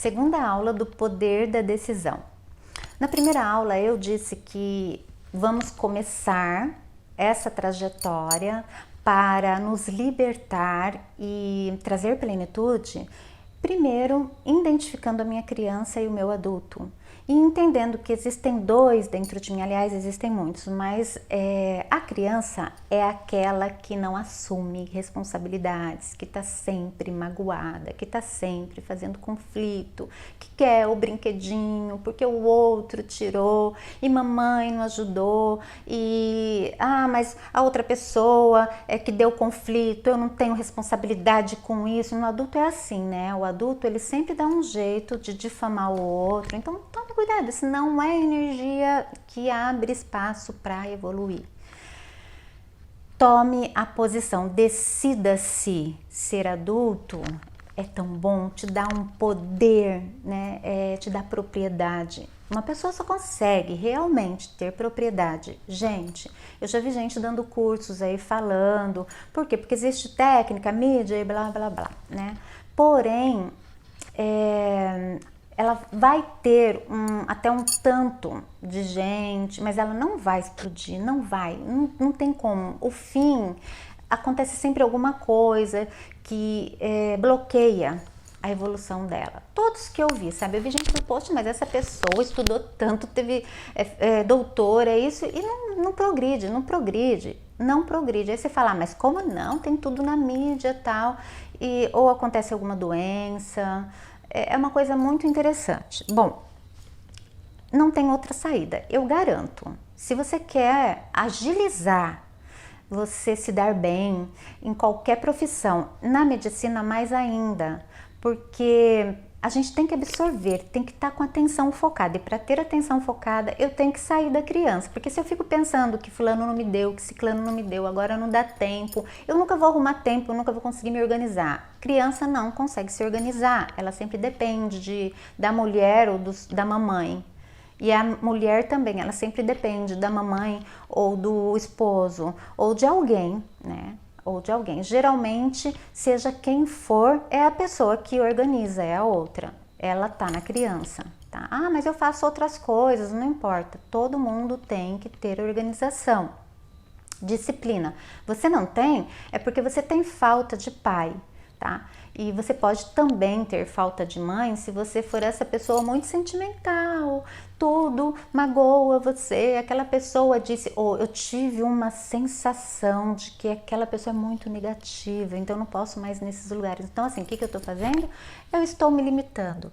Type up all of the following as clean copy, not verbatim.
segunda aula do poder da decisão. Na primeira aula eu disse que vamos começar essa trajetória para nos libertar e trazer plenitude, primeiro identificando a minha criança e o meu adulto. E entendendo que existem dois dentro de mim, aliás, existem muitos, mas a criança é aquela que não assume responsabilidades, que está sempre magoada, que está sempre fazendo conflito, que quer o brinquedinho porque o outro tirou e mamãe não ajudou mas a outra pessoa é que deu conflito, eu não tenho responsabilidade com isso. No adulto é assim, né? O adulto ele sempre dá um jeito de difamar o outro, então tome cuidado, isso não é energia que abre espaço para evoluir. Tome a posição, decida-se ser adulto, é tão bom, te dá um poder, né? Te dá propriedade. Uma pessoa só consegue realmente ter propriedade. Gente, eu já vi gente dando cursos aí falando, por quê? Porque existe técnica, mídia e blá blá blá, né? Porém, ela vai ter até um tanto de gente, mas ela não vai explodir, não tem como. O fim, acontece sempre alguma coisa que bloqueia a evolução dela. Todos que eu vi, sabe? Eu vi gente no post, mas essa pessoa estudou tanto, teve doutora, isso, e não progride. Aí você fala, mas como não? Tem tudo na mídia e tal, ou acontece alguma doença. É uma coisa muito interessante. Bom, não tem outra saída, eu garanto. Se você quer agilizar, você se dar bem em qualquer profissão, na medicina mais ainda, porque a gente tem que absorver, tem que estar com a atenção focada. E para ter atenção focada, eu tenho que sair da criança. Porque se eu fico pensando que fulano não me deu, que ciclano não me deu, agora não dá tempo, eu nunca vou arrumar tempo, eu nunca vou conseguir me organizar. Criança não consegue se organizar, ela sempre depende da mulher ou da mamãe. E a mulher também, ela sempre depende da mamãe ou do esposo ou de alguém, né? Ou de alguém. Geralmente, seja quem for, é a pessoa que organiza, é a outra. Ela tá na criança, tá? Ah, mas eu faço outras coisas, não importa. Todo mundo tem que ter organização, disciplina. Você não tem, é porque você tem falta de pai, tá? E você pode também ter falta de mãe se você for essa pessoa muito sentimental, tudo magoa você, aquela pessoa disse, eu tive uma sensação de que aquela pessoa é muito negativa, então eu não posso mais nesses lugares. Então assim, o que eu estou fazendo? Eu estou me limitando.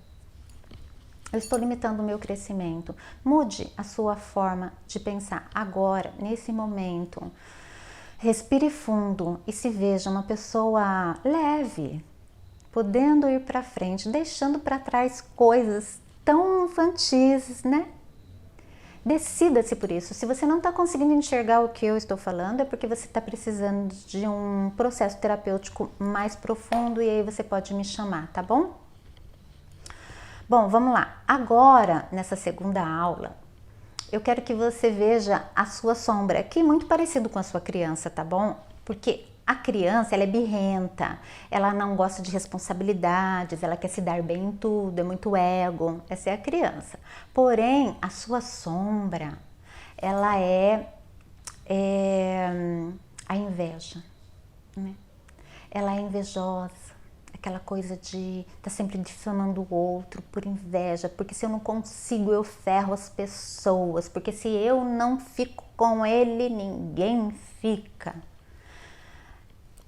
Eu estou limitando o meu crescimento. Mude a sua forma de pensar agora, nesse momento. Respire fundo e se veja uma pessoa leve, podendo ir para frente, deixando para trás coisas tão infantis, né? Decida-se por isso. Se você não está conseguindo enxergar o que eu estou falando, é porque você está precisando de um processo terapêutico mais profundo e aí você pode me chamar, tá bom? Bom, vamos lá. Agora, nessa segunda aula, eu quero que você veja a sua sombra, que é muito parecido com a sua criança, tá bom? Porque a criança, ela é birrenta, ela não gosta de responsabilidades, ela quer se dar bem em tudo, é muito ego, essa é a criança. Porém, a sua sombra, ela é a inveja, né? Ela é invejosa, aquela coisa de estar sempre difamando o outro por inveja, porque se eu não consigo, eu ferro as pessoas, porque se eu não fico com ele, ninguém fica.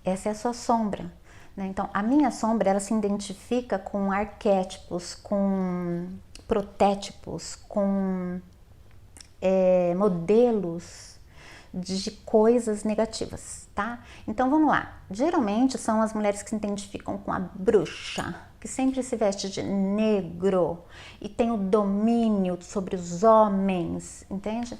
Essa é a sua sombra, né? Então, a minha sombra, ela se identifica com arquétipos, com protétipos, com modelos de coisas negativas, tá? Então, vamos lá. Geralmente, são as mulheres que se identificam com a bruxa, que sempre se veste de negro e tem o domínio sobre os homens, entende?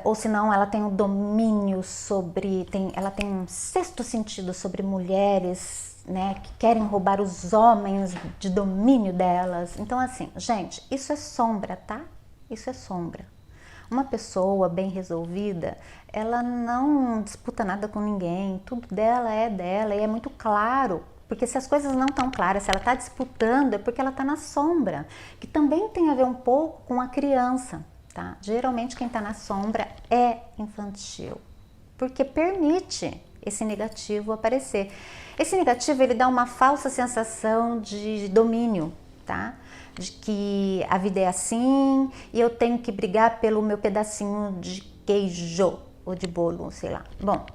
Ou senão ela tem o domínio sobre, ela tem um sexto sentido sobre mulheres, né, que querem roubar os homens de domínio delas. Então assim, gente, isso é sombra, tá? Isso é sombra. Uma pessoa bem resolvida, ela não disputa nada com ninguém, tudo dela e é muito claro Porque se as coisas não estão claras, se ela está disputando, é porque ela está na sombra, que também tem a ver um pouco com a criança, tá? Geralmente quem está na sombra é infantil, porque permite esse negativo aparecer. Esse negativo, ele dá uma falsa sensação de domínio, tá? De que a vida é assim e eu tenho que brigar pelo meu pedacinho de queijo ou de bolo, sei lá. Bom,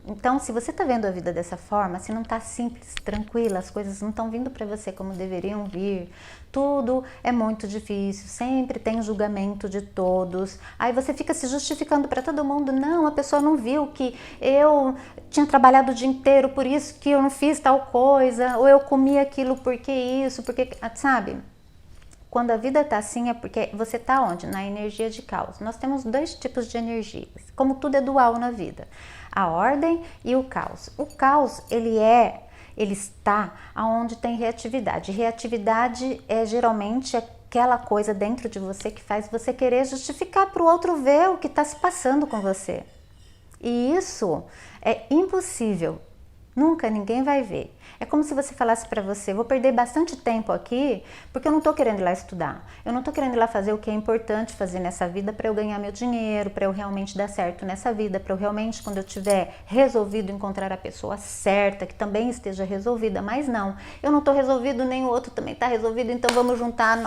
então se você tá vendo a vida dessa forma, se não tá simples, tranquila, as coisas não estão vindo para você como deveriam vir, tudo é muito difícil, sempre tem julgamento de todos, aí você fica se justificando para todo mundo, não, a pessoa não viu que eu tinha trabalhado o dia inteiro, por isso que eu não fiz tal coisa, ou eu comi aquilo porque isso, porque, sabe? Quando a vida tá assim é porque você tá onde? Na energia de caos. Nós temos dois tipos de energias, como tudo é dual na vida. A ordem e o caos. O caos, ele está aonde tem reatividade. Reatividade é geralmente aquela coisa dentro de você que faz você querer justificar para o outro ver o que está se passando com você. E isso é impossível. Nunca ninguém vai ver. É como se você falasse para você, vou perder bastante tempo aqui porque eu não estou querendo ir lá estudar. Eu não estou querendo ir lá fazer o que é importante fazer nessa vida para eu ganhar meu dinheiro, para eu realmente dar certo nessa vida, para eu realmente, quando eu tiver resolvido, encontrar a pessoa certa, que também esteja resolvida. Mas não, eu não estou resolvido, nem o outro também está resolvido, então vamos juntar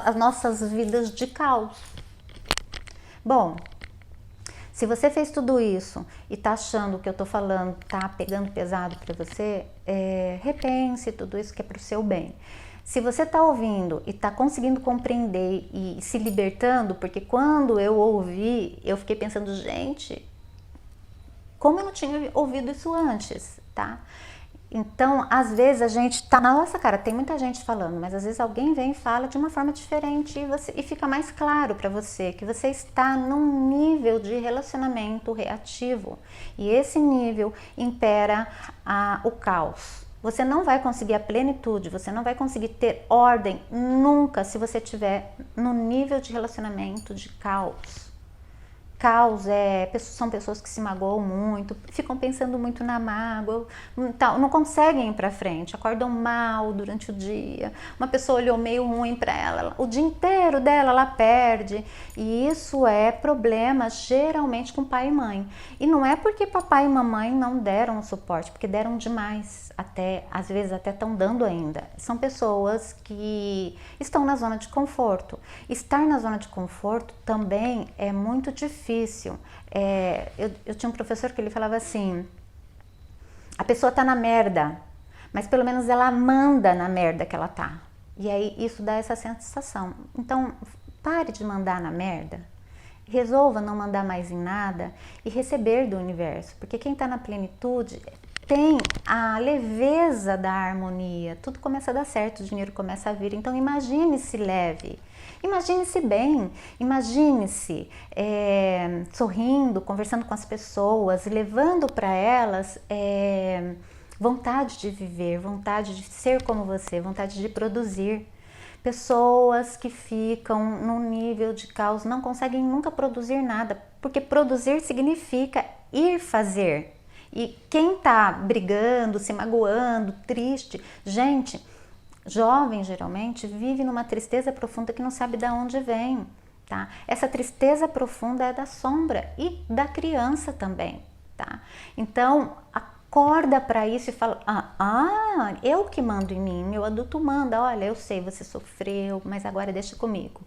as nossas vidas de caos. Bom, se você fez tudo isso e tá achando que eu tô falando tá pegando pesado para você, repense tudo isso que é pro seu bem. Se você tá ouvindo e tá conseguindo compreender e se libertando, porque quando eu ouvi, eu fiquei pensando, gente, como eu não tinha ouvido isso antes, tá? Então, às vezes a gente tá na nossa cara, tem muita gente falando, mas às vezes alguém vem e fala de uma forma diferente e fica mais claro para você que você está num nível de relacionamento reativo e esse nível impera o caos. Você não vai conseguir a plenitude, você não vai conseguir ter ordem nunca se você estiver no nível de relacionamento de caos. Caos são pessoas que se magoam muito, ficam pensando muito na mágoa, não conseguem ir para frente, acordam mal durante o dia. Uma pessoa olhou meio ruim para ela, o dia inteiro dela ela perde. E isso é problema geralmente com pai e mãe. E não é porque papai e mamãe não deram o suporte, porque deram demais, às vezes até estão dando ainda. São pessoas que estão na zona de conforto. Estar na zona de conforto também é muito difícil. Eu tinha um professor que ele falava assim, a pessoa tá na merda, mas pelo menos ela manda na merda que ela tá. E aí isso dá essa sensação. Então pare de mandar na merda, resolva não mandar mais em nada e receber do universo, porque quem tá na plenitude tem a leveza da harmonia, tudo começa a dar certo, o dinheiro começa a vir. Então imagine-se leve, imagine-se bem, imagine-se sorrindo, conversando com as pessoas, levando para elas vontade de viver, vontade de ser como você, vontade de produzir. Pessoas que ficam num nível de caos não conseguem nunca produzir nada, porque produzir significa ir fazer. E quem tá brigando, se magoando, triste, gente, jovem geralmente vive numa tristeza profunda que não sabe de onde vem, tá? Essa tristeza profunda é da sombra e da criança também, tá? Então, acorda para isso e fala, eu que mando em mim, meu adulto manda, olha, eu sei, você sofreu, mas agora deixa comigo.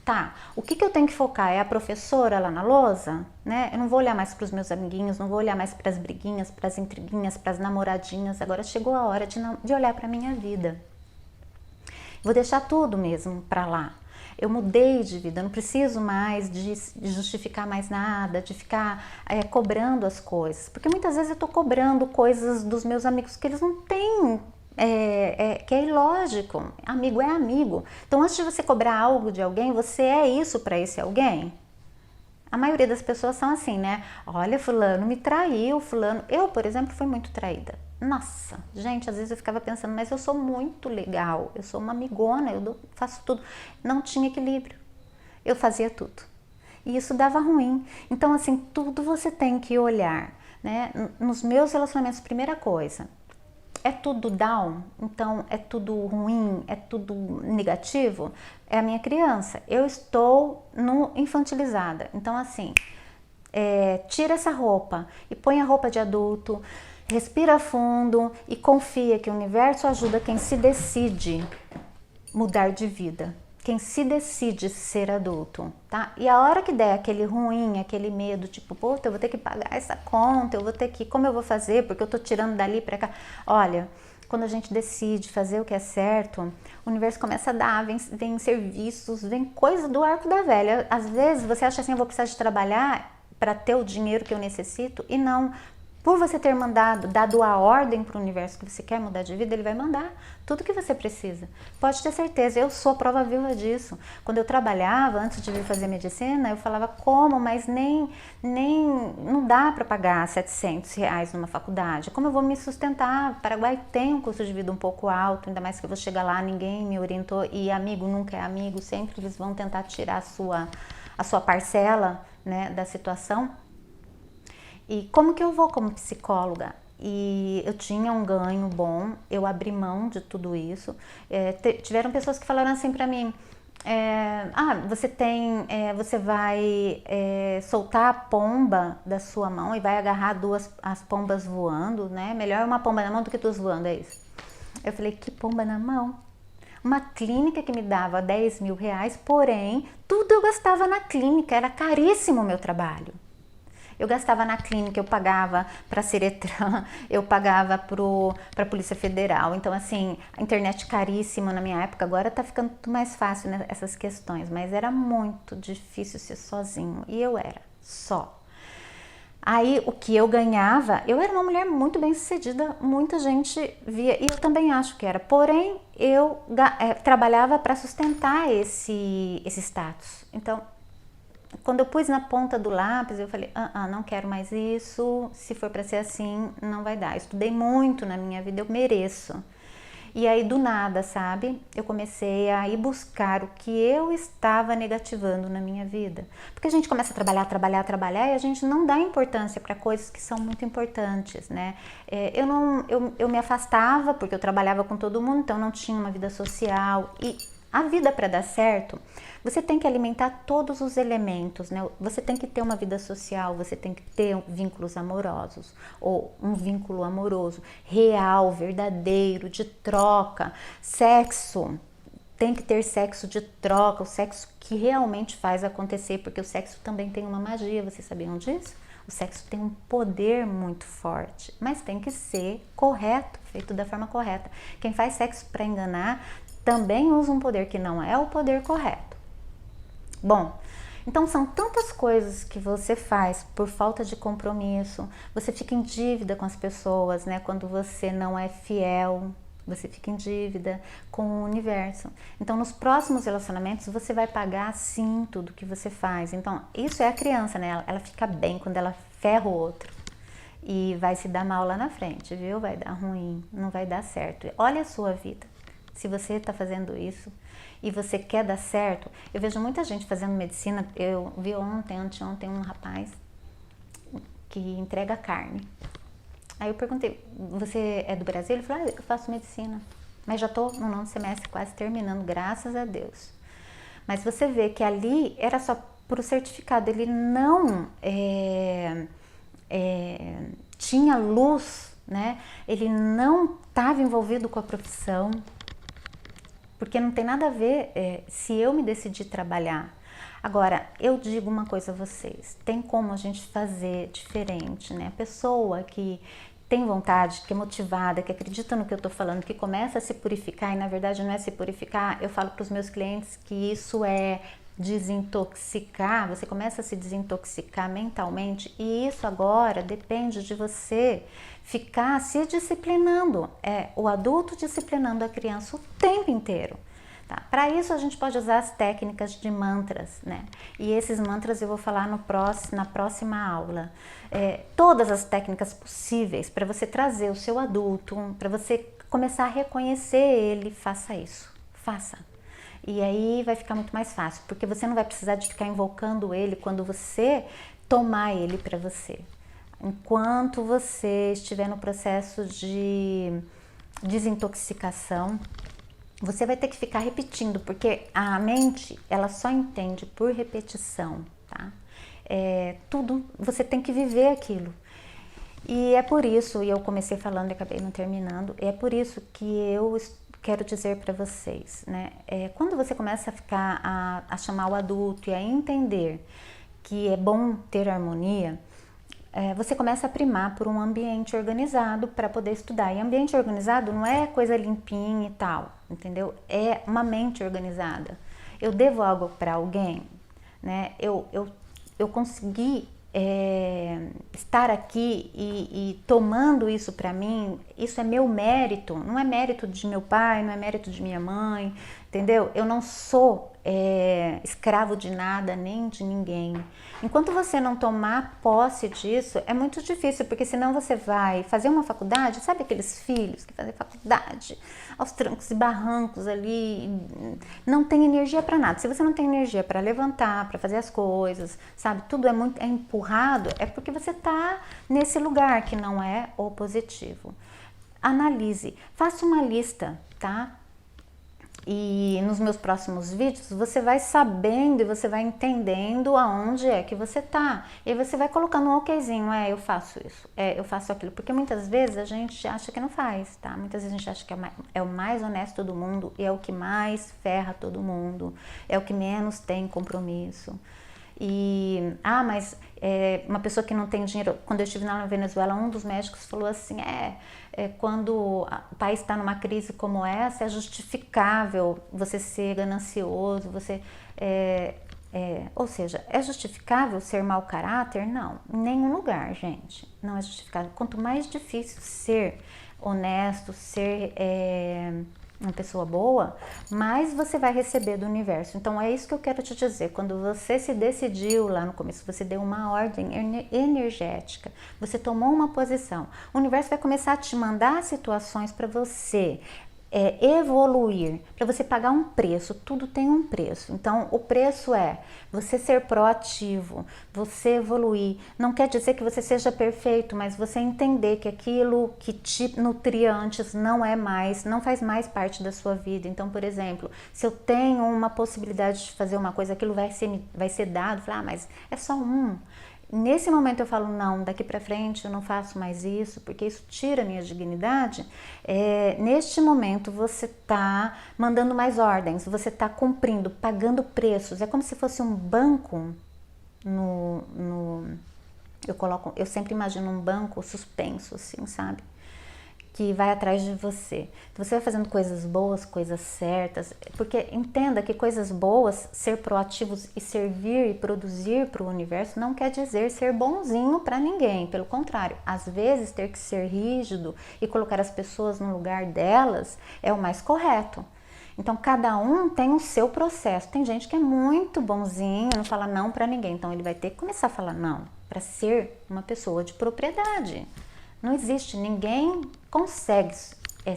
Tá, o que eu tenho que focar? É a professora lá na lousa? Né? Eu não vou olhar mais para os meus amiguinhos, não vou olhar mais para as briguinhas, para as intriguinhas, para as namoradinhas. Agora chegou a hora de olhar para a minha vida. Vou deixar tudo mesmo para lá. Eu mudei de vida, eu não preciso mais de justificar mais nada, de ficar cobrando as coisas. Porque muitas vezes eu estou cobrando coisas dos meus amigos que eles não têm... que é ilógico, amigo é amigo. Então antes de você cobrar algo de alguém, você é isso para esse alguém? A maioria das pessoas são assim, né? Olha, fulano me traiu, fulano... Eu, por exemplo, fui muito traída. Nossa, gente, às vezes eu ficava pensando, mas eu sou muito legal, eu sou uma amigona, eu faço tudo. Não tinha equilíbrio, eu fazia tudo. E isso dava ruim. Então, assim, tudo você tem que olhar, né? Nos meus relacionamentos, primeira coisa... é tudo down, então é tudo ruim, é tudo negativo, é a minha criança. Eu estou no infantilizada. Então, assim, tira essa roupa e põe a roupa de adulto, respira fundo e confia que o universo ajuda quem se decide mudar de vida, quem se decide ser adulto, tá? E a hora que der aquele ruim, aquele medo, tipo, puta, eu vou ter que pagar essa conta, eu vou ter que, como eu vou fazer? Porque eu tô tirando dali pra cá. Olha, quando a gente decide fazer o que é certo, o universo começa a dar, vem serviços, vem coisa do arco da velha. Às vezes você acha assim, eu vou precisar de trabalhar para ter o dinheiro que eu necessito, e não. Por você ter dado a ordem para o universo que você quer mudar de vida, ele vai mandar tudo que você precisa. Pode ter certeza, eu sou prova viva disso. Quando eu trabalhava, antes de vir fazer medicina, eu falava como, mas nem não dá para pagar R$700 numa faculdade. Como eu vou me sustentar? O Paraguai tem um custo de vida um pouco alto, ainda mais que eu vou chegar lá, ninguém me orientou, e amigo nunca é amigo, sempre eles vão tentar tirar a sua parcela, né, da situação. E como que eu vou como psicóloga? E eu tinha um ganho bom, eu abri mão de tudo isso. Tiveram pessoas que falaram assim pra mim, você vai soltar a pomba da sua mão e vai agarrar as pombas voando, né? Melhor uma pomba na mão do que duas voando, é isso. Eu falei, que pomba na mão? Uma clínica que me dava R$10.000, porém, tudo eu gastava na clínica, era caríssimo o meu trabalho. Eu gastava na clínica, eu pagava para a Ciretran, eu pagava para a Polícia Federal. Então, assim, a internet caríssima na minha época, agora tá ficando tudo mais fácil, né, essas questões. Mas era muito difícil ser sozinho, e eu era só. Aí, o que eu ganhava, eu era uma mulher muito bem sucedida, muita gente via, e eu também acho que era. Porém, eu trabalhava para sustentar esse status. Então, quando eu pus na ponta do lápis, eu falei, não quero mais isso, se for para ser assim, não vai dar. Eu estudei muito na minha vida, eu mereço. E aí, do nada, sabe, eu comecei a ir buscar o que eu estava negativando na minha vida. Porque a gente começa a trabalhar, e a gente não dá importância para coisas que são muito importantes, né? Eu me afastava, porque eu trabalhava com todo mundo, então não tinha uma vida social. E a vida, para dar certo, você tem que alimentar todos os elementos, né? Você tem que ter uma vida social, você tem que ter vínculos amorosos, ou um vínculo amoroso real, verdadeiro, de troca. Sexo, tem que ter sexo de troca, o sexo que realmente faz acontecer, porque o sexo também tem uma magia, vocês sabiam disso? O sexo tem um poder muito forte, mas tem que ser correto, feito da forma correta. Quem faz sexo para enganar também usa um poder que não é o poder correto. Bom, então são tantas coisas que você faz por falta de compromisso, você fica em dívida com as pessoas, né? Quando você não é fiel, você fica em dívida com o universo. Então, nos próximos relacionamentos, você vai pagar sim tudo que você faz. Então, isso é a criança, né? Ela fica bem quando ela ferra o outro. E vai se dar mal lá na frente, viu? Vai dar ruim, não vai dar certo. Olha a sua vida. Se você está fazendo isso e você quer dar certo, eu vejo muita gente fazendo medicina. Eu vi anteontem, um rapaz que entrega carne. Aí eu perguntei, você é do Brasil? Ele falou, eu faço medicina, mas já estou no 9º semestre, quase terminando, graças a Deus. Mas você vê que ali era só por certificado, ele não tinha luz, né? Ele não estava envolvido com a profissão. Porque não tem nada a ver se eu me decidir trabalhar. Agora, eu digo uma coisa a vocês, tem como a gente fazer diferente, né? A pessoa que tem vontade, que é motivada, que acredita no que eu tô falando, que começa a se purificar, e na verdade não é se purificar, eu falo para os meus clientes que isso é desintoxicar, você começa a se desintoxicar mentalmente, e isso agora depende de você ficar se disciplinando, o adulto disciplinando a criança o tempo inteiro. Tá? Para isso a gente pode usar as técnicas de mantras, né? E esses mantras eu vou falar na próxima aula. Todas as técnicas possíveis para você trazer o seu adulto, para você começar a reconhecer ele, faça isso, faça. E aí vai ficar muito mais fácil, porque você não vai precisar de ficar invocando ele quando você tomar ele para você. Enquanto você estiver no processo de desintoxicação. Você vai ter que ficar repetindo, porque a mente, ela só entende por repetição, tá? Tudo, você tem que viver aquilo. E é por isso, e eu comecei falando e acabei não terminando, é por isso que eu quero dizer para vocês, né? Quando você começa a ficar, a chamar o adulto e a entender que é bom ter harmonia, você começa a primar por um ambiente organizado para poder estudar. E ambiente organizado não é coisa limpinha e tal, entendeu? É uma mente organizada. Eu devo algo para alguém, né? Eu consegui estar aqui e tomando isso para mim, isso é meu mérito, não é mérito de meu pai, não é mérito de minha mãe, entendeu? Eu não sou escravo de nada nem de ninguém. Enquanto você não tomar posse disso, é muito difícil, porque senão você vai fazer uma faculdade, sabe aqueles filhos que fazem faculdade aos trancos e barrancos ali, não tem energia para nada. Se você não tem energia para levantar, para fazer as coisas, sabe, tudo é empurrado, é porque você tá nesse lugar que não é o positivo. Analise, faça uma lista, tá? E nos meus próximos vídeos você vai sabendo e você vai entendendo aonde é que você tá. E aí você vai colocando um okzinho, eu faço isso, eu faço aquilo. Porque muitas vezes a gente acha que não faz, tá? Muitas vezes a gente acha que é o mais honesto do mundo e é o que mais ferra todo mundo, é o que menos tem compromisso. E, mas uma pessoa que não tem dinheiro, quando eu estive na Venezuela, um dos médicos falou assim, quando o país está numa crise como essa, é justificável você ser ganancioso, ou seja, é justificável ser mau caráter? Não, em nenhum lugar, gente, não é justificável. Quanto mais difícil ser honesto, ser uma pessoa boa, mais você vai receber do universo. Então é isso que eu quero te dizer. Quando você se decidiu lá no começo, você deu uma ordem energética, você tomou uma posição, o universo vai começar a te mandar situações para você evoluir, para você pagar um preço. Tudo tem um preço. Então o preço é você ser proativo, você evoluir. Não quer dizer que você seja perfeito, mas você entender que aquilo que te nutria antes não faz mais parte da sua vida. Então, por exemplo, se eu tenho uma possibilidade de fazer uma coisa, aquilo vai ser dado, mas é só um. Nesse momento eu falo, não, daqui para frente eu não faço mais isso, porque isso tira a minha dignidade. Neste momento você está mandando mais ordens, você está cumprindo, pagando preços. É como se fosse um banco eu sempre imagino um banco suspenso, assim, sabe? Que vai atrás de você. Então, você vai fazendo coisas boas, coisas certas, porque entenda que coisas boas, ser proativos e servir e produzir para o universo não quer dizer ser bonzinho para ninguém, pelo contrário, às vezes ter que ser rígido e colocar as pessoas no lugar delas é o mais correto. Então cada um tem o seu processo. Tem gente que é muito bonzinho, não fala não para ninguém, então ele vai ter que começar a falar não para ser uma pessoa de propriedade. Não existe, ninguém consegue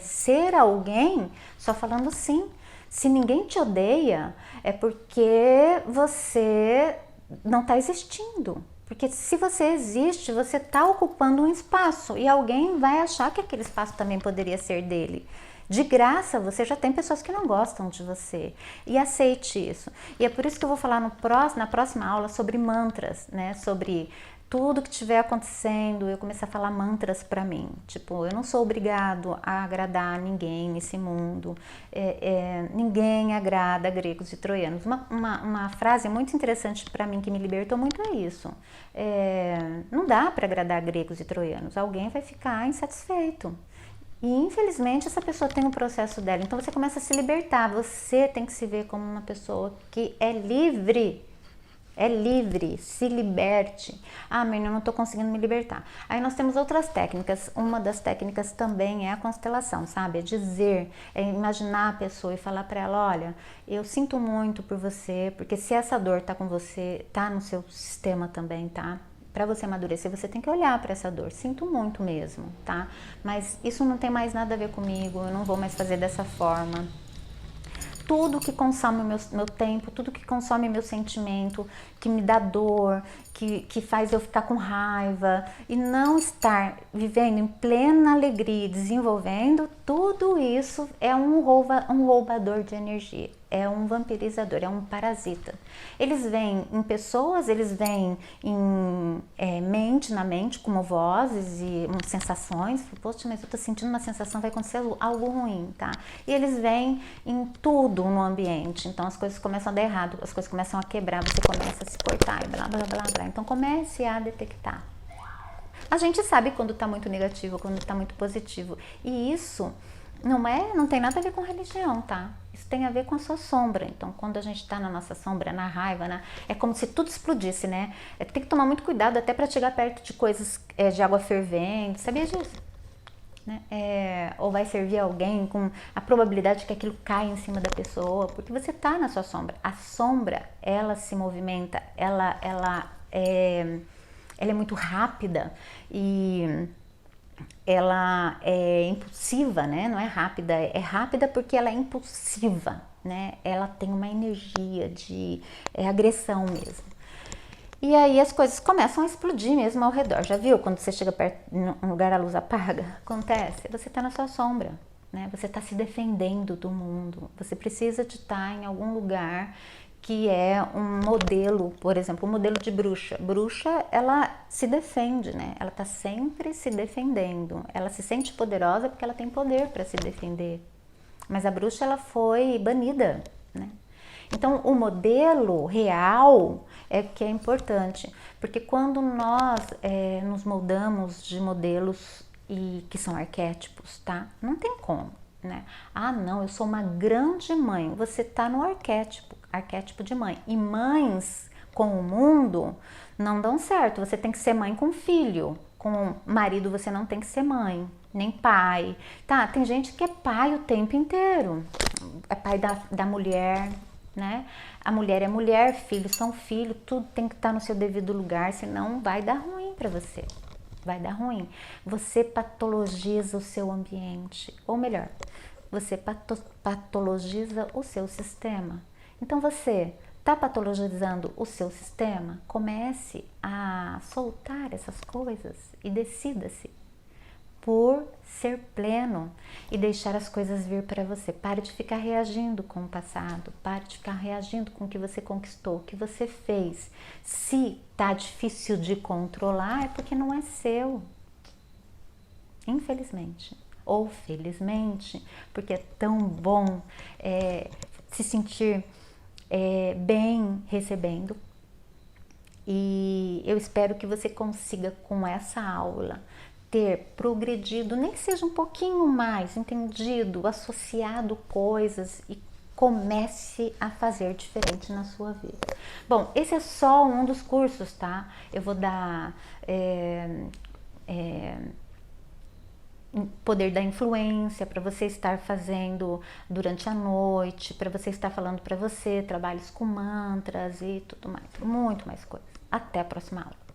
ser alguém só falando sim. Se ninguém te odeia, é porque você não está existindo. Porque se você existe, você está ocupando um espaço e alguém vai achar que aquele espaço também poderia ser dele. De graça, você já tem pessoas que não gostam de você. E aceite isso. E é por isso que eu vou falar na próxima aula sobre mantras, né? Sobre tudo que estiver acontecendo, eu começar a falar mantras para mim. Tipo, eu não sou obrigado a agradar ninguém nesse mundo. Ninguém agrada gregos e troianos. Uma frase muito interessante para mim que me libertou muito é isso. Não dá para agradar gregos e troianos. Alguém vai ficar insatisfeito. E infelizmente essa pessoa tem um processo dela. Então você começa a se libertar. Você tem que se ver como uma pessoa que é livre. É livre, se liberte. Menina, eu não estou conseguindo me libertar. Aí nós temos outras técnicas. Uma das técnicas também é a constelação, sabe? É dizer, é imaginar a pessoa e falar para ela, olha, eu sinto muito por você, porque se essa dor tá com você, tá no seu sistema também, tá? Para você amadurecer, você tem que olhar para essa dor. Sinto muito mesmo, tá? Mas isso não tem mais nada a ver comigo, eu não vou mais fazer dessa forma. Tudo que consome meu tempo, tudo que consome meu sentimento, que me dá dor, que faz eu ficar com raiva e não estar vivendo em plena alegria, desenvolvendo, tudo isso é um roubador de energia, é um vampirizador, é um parasita. Eles vêm em pessoas, eles vêm em na mente, como vozes e sensações. Poxa, mas eu tô sentindo uma sensação, vai acontecer algo ruim, tá? E eles vêm em tudo no ambiente, então as coisas começam a dar errado, as coisas começam a quebrar, você começa a se cortar e blá, blá, blá, blá. Então comece a detectar. A gente sabe quando tá muito negativo, quando tá muito positivo. E isso não tem nada a ver com religião, tá? Isso tem a ver com a sua sombra. Então, quando a gente tá na nossa sombra, na raiva, é como se tudo explodisse, né? Tem que tomar muito cuidado até para chegar perto de coisas de água fervente. Sabia disso? Né? Ou vai servir alguém com a probabilidade de que aquilo caia em cima da pessoa, porque você tá na sua sombra. A sombra, ela se movimenta, ela é muito rápida e ela é impulsiva, né? Não é rápida, é rápida porque ela é impulsiva, né? Ela tem uma energia de agressão mesmo. E aí as coisas começam a explodir mesmo ao redor. Já viu quando você chega perto num lugar a luz apaga? Acontece, você está na sua sombra, né? Você está se defendendo do mundo. Você precisa de estar em algum lugar que é um modelo, por exemplo, um modelo de bruxa. Bruxa, ela se defende, né? Ela está sempre se defendendo. Ela se sente poderosa porque ela tem poder para se defender. Mas a bruxa, ela foi banida, né? Então, o modelo real é que é importante, porque quando nós nos moldamos de modelos que são arquétipos, tá? Não tem como, né? Ah, não, eu sou uma grande mãe. Você tá no arquétipo de mãe. E mães com o mundo não dão certo. Você tem que ser mãe com filho. Com marido você não tem que ser mãe, nem pai. Tá, tem gente que é pai o tempo inteiro. É pai da mulher, né? A mulher é mulher, filhos são filhos, tudo tem que estar no seu devido lugar, senão vai dar ruim para você. Vai dar ruim. Você patologiza o seu ambiente, ou melhor, você patologiza o seu sistema. Então você está patologizando o seu sistema? Comece a soltar essas coisas e decida-se por ser pleno e deixar as coisas vir para você. Pare de ficar reagindo com o passado, pare de ficar reagindo com o que você conquistou, o que você fez. Se tá difícil de controlar, é porque não é seu. Infelizmente. Ou felizmente, porque é tão bom se sentir bem recebendo. E eu espero que você consiga, com essa aula, ter progredido, nem que seja um pouquinho mais, entendido, associado coisas e comece a fazer diferente na sua vida. Bom, esse é só um dos cursos, tá? Eu vou dar poder da influência para você estar fazendo durante a noite, para você estar falando para você, trabalhos com mantras e tudo mais, muito mais coisas. Até a próxima aula.